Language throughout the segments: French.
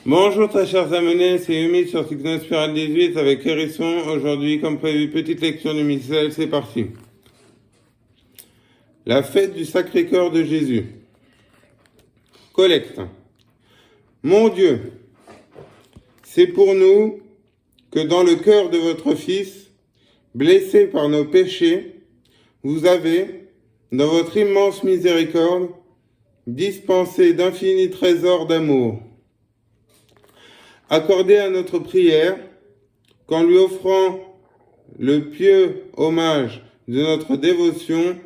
Bonjour très chers amis, c'est Yumi sur Technospiral 18 avec Hérisson. Aujourd'hui, comme prévu, petite lecture du missel, c'est parti. La fête du Sacré-Cœur de Jésus. Collecte. Mon Dieu, c'est pour nous que dans le cœur de votre Fils, blessé par nos péchés, vous avez, dans votre immense miséricorde, dispensé d'infinis trésors d'amour. Accordez à notre prière, qu'en lui offrant le pieux hommage de notre dévotion,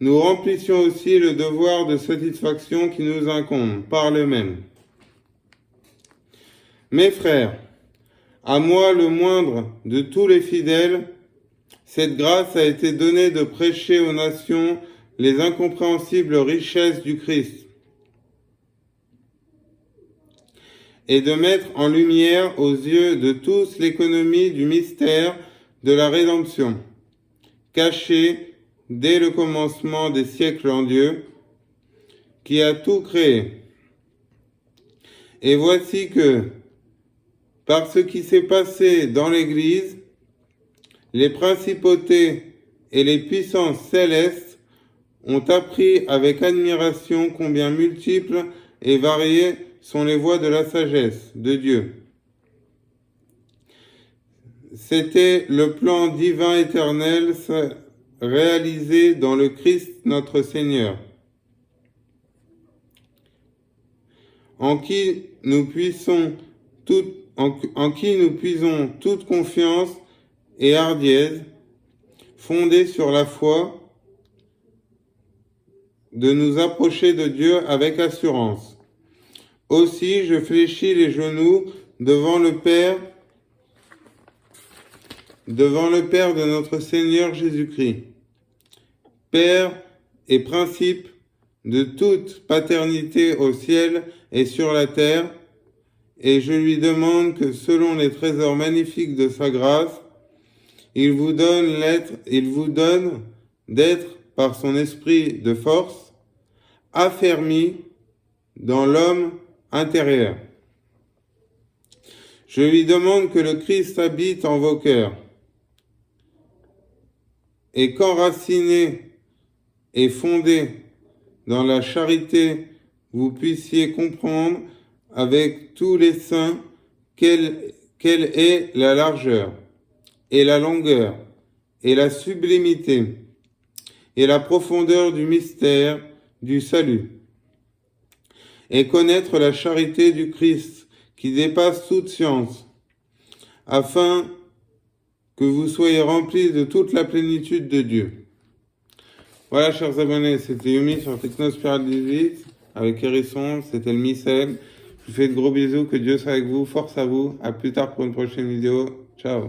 nous remplissions aussi le devoir de satisfaction qui nous incombe par le même. Mes frères, à moi le moindre de tous les fidèles, cette grâce a été donnée de prêcher aux nations les incompréhensibles richesses du Christ et de mettre en lumière aux yeux de tous l'économie du mystère de la rédemption, caché dès le commencement des siècles en Dieu, qui a tout créé. Et voici que, par ce qui s'est passé dans l'Église, les principautés et les puissances célestes ont appris avec admiration combien multiples et variées sont les voies de la sagesse de Dieu. C'était le plan divin éternel réalisé dans le Christ notre Seigneur, en qui nous puisons toute confiance et hardiesse, fondée sur la foi, de nous approcher de Dieu avec assurance. Aussi, je fléchis les genoux devant le Père de notre Seigneur Jésus-Christ, Père et principe de toute paternité au ciel et sur la terre, et je lui demande que selon les trésors magnifiques de sa grâce, il vous donne d'être par son esprit de force, affermi dans l'homme intérieur. Je lui demande que le Christ habite en vos cœurs et qu'enraciné et fondé dans la charité, vous puissiez comprendre avec tous les saints quelle est la largeur et la longueur et la sublimité et la profondeur du mystère du salut, et connaître la charité du Christ qui dépasse toute science, afin que vous soyez remplis de toute la plénitude de Dieu. Voilà, chers abonnés, c'était Yumi sur Technospiral 18 avec Hérisson, c'était le missel. Je vous fais de gros bisous, que Dieu soit avec vous, force à vous, à plus tard pour une prochaine vidéo, ciao.